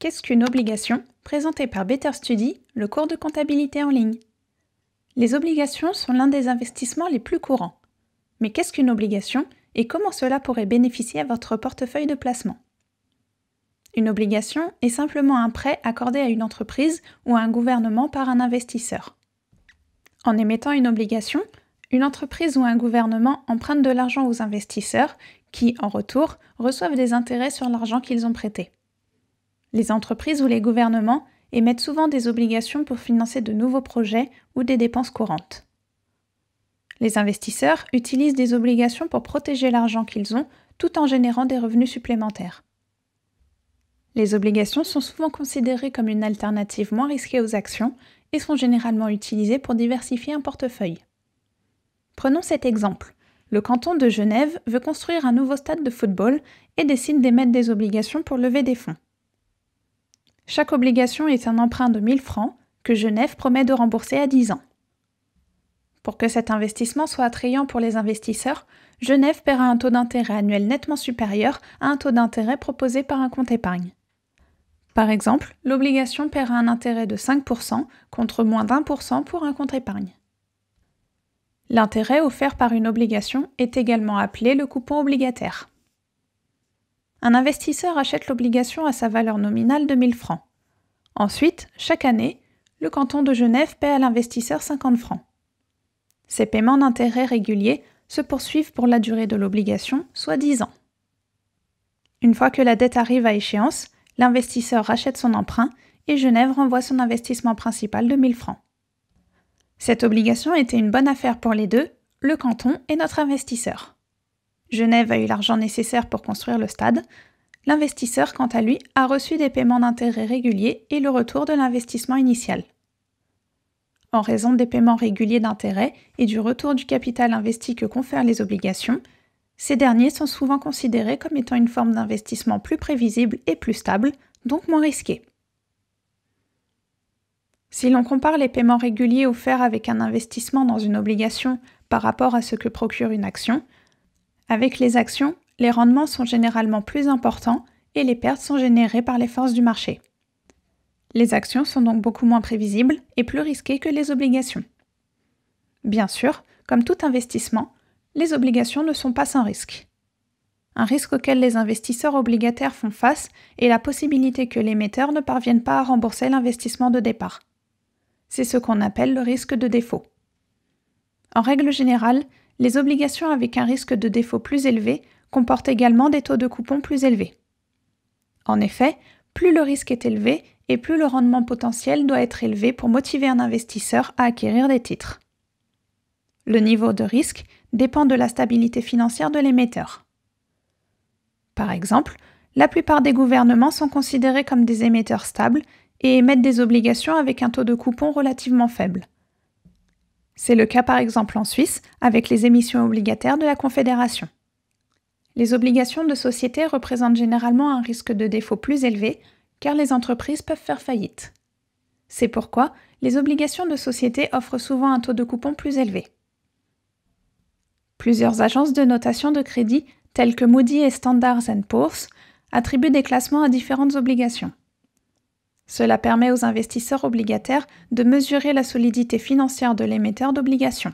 Qu'est-ce qu'une obligation? Présenté par Better Study, le cours de comptabilité en ligne. Les obligations sont l'un des investissements les plus courants. Mais qu'est-ce qu'une obligation et comment cela pourrait bénéficier à votre portefeuille de placement? Une obligation est simplement un prêt accordé à une entreprise ou à un gouvernement par un investisseur. En émettant une obligation, une entreprise ou un gouvernement emprunte de l'argent aux investisseurs qui, en retour, reçoivent des intérêts sur l'argent qu'ils ont prêté. Les entreprises ou les gouvernements émettent souvent des obligations pour financer de nouveaux projets ou des dépenses courantes. Les investisseurs utilisent des obligations pour protéger l'argent qu'ils ont tout en générant des revenus supplémentaires. Les obligations sont souvent considérées comme une alternative moins risquée aux actions et sont généralement utilisées pour diversifier un portefeuille. Prenons cet exemple. Le canton de Genève veut construire un nouveau stade de football et décide d'émettre des obligations pour lever des fonds. Chaque obligation est un emprunt de 1000 francs que Genève promet de rembourser à 10 ans. Pour que cet investissement soit attrayant pour les investisseurs, Genève paiera un taux d'intérêt annuel nettement supérieur à un taux d'intérêt proposé par un compte épargne. Par exemple, l'obligation paiera un intérêt de 5% contre moins d'1% pour un compte épargne. L'intérêt offert par une obligation est également appelé le coupon obligataire. Un investisseur achète l'obligation à sa valeur nominale de 1000 francs. Ensuite, chaque année, le canton de Genève paie à l'investisseur 50 francs. Ces paiements d'intérêt réguliers se poursuivent pour la durée de l'obligation, soit 10 ans. Une fois que la dette arrive à échéance, l'investisseur rachète son emprunt et Genève renvoie son investissement principal de 1000 francs. Cette obligation était une bonne affaire pour les deux, le canton et notre investisseur. Genève a eu l'argent nécessaire pour construire le stade. L'investisseur, quant à lui, a reçu des paiements d'intérêt réguliers et le retour de l'investissement initial. En raison des paiements réguliers d'intérêt et du retour du capital investi que confèrent les obligations, ces derniers sont souvent considérés comme étant une forme d'investissement plus prévisible et plus stable, donc moins risqué. Si l'on compare les paiements réguliers offerts avec un investissement dans une obligation par rapport à ce que procure une action, avec les actions, les rendements sont généralement plus importants et les pertes sont générées par les forces du marché. Les actions sont donc beaucoup moins prévisibles et plus risquées que les obligations. Bien sûr, comme tout investissement, les obligations ne sont pas sans risque. Un risque auquel les investisseurs obligataires font face est la possibilité que l'émetteur ne parvienne pas à rembourser l'investissement de départ. C'est ce qu'on appelle le risque de défaut. En règle générale, les obligations avec un risque de défaut plus élevé comportent également des taux de coupon plus élevés. En effet, plus le risque est élevé et plus le rendement potentiel doit être élevé pour motiver un investisseur à acquérir des titres. Le niveau de risque dépend de la stabilité financière de l'émetteur. Par exemple, la plupart des gouvernements sont considérés comme des émetteurs stables et émettent des obligations avec un taux de coupon relativement faible. C'est le cas par exemple en Suisse avec les émissions obligataires de la Confédération. Les obligations de société représentent généralement un risque de défaut plus élevé car les entreprises peuvent faire faillite. C'est pourquoi les obligations de société offrent souvent un taux de coupon plus élevé. Plusieurs agences de notation de crédit telles que Moody's et Standard & Poor's attribuent des classements à différentes obligations. Cela permet aux investisseurs obligataires de mesurer la solidité financière de l'émetteur d'obligations.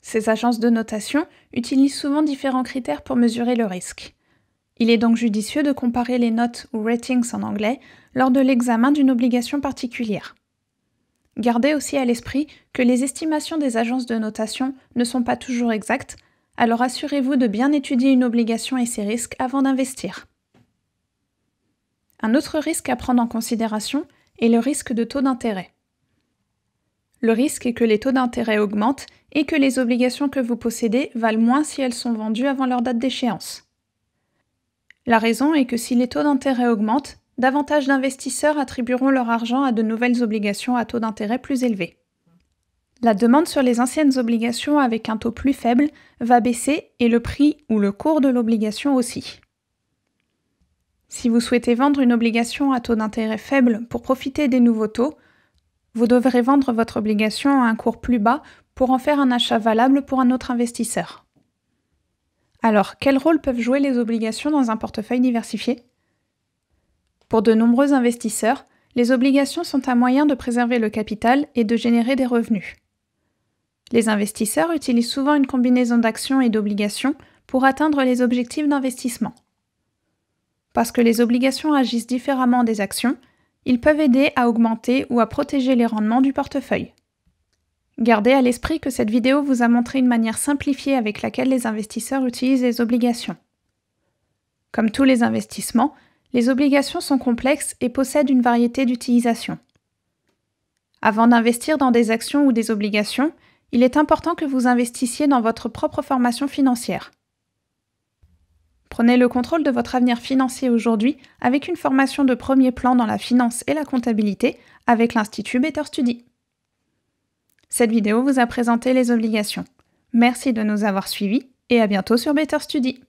Ces agences de notation utilisent souvent différents critères pour mesurer le risque. Il est donc judicieux de comparer les notes ou ratings en anglais lors de l'examen d'une obligation particulière. Gardez aussi à l'esprit que les estimations des agences de notation ne sont pas toujours exactes, alors assurez-vous de bien étudier une obligation et ses risques avant d'investir. Un autre risque à prendre en considération est le risque de taux d'intérêt. Le risque est que les taux d'intérêt augmentent et que les obligations que vous possédez valent moins si elles sont vendues avant leur date d'échéance. La raison est que si les taux d'intérêt augmentent, davantage d'investisseurs attribueront leur argent à de nouvelles obligations à taux d'intérêt plus élevés. La demande sur les anciennes obligations avec un taux plus faible va baisser et le prix ou le cours de l'obligation aussi. Si vous souhaitez vendre une obligation à taux d'intérêt faible pour profiter des nouveaux taux, vous devrez vendre votre obligation à un cours plus bas pour en faire un achat valable pour un autre investisseur. Alors, quel rôle peuvent jouer les obligations dans un portefeuille diversifié ? Pour de nombreux investisseurs, les obligations sont un moyen de préserver le capital et de générer des revenus. Les investisseurs utilisent souvent une combinaison d'actions et d'obligations pour atteindre les objectifs d'investissement. Parce que les obligations agissent différemment des actions, ils peuvent aider à augmenter ou à protéger les rendements du portefeuille. Gardez à l'esprit que cette vidéo vous a montré une manière simplifiée avec laquelle les investisseurs utilisent les obligations. Comme tous les investissements, les obligations sont complexes et possèdent une variété d'utilisations. Avant d'investir dans des actions ou des obligations, il est important que vous investissiez dans votre propre formation financière. Prenez le contrôle de votre avenir financier aujourd'hui avec une formation de premier plan dans la finance et la comptabilité avec l'Institut Better Study. Cette vidéo vous a présenté les obligations. Merci de nous avoir suivis et à bientôt sur Better Study.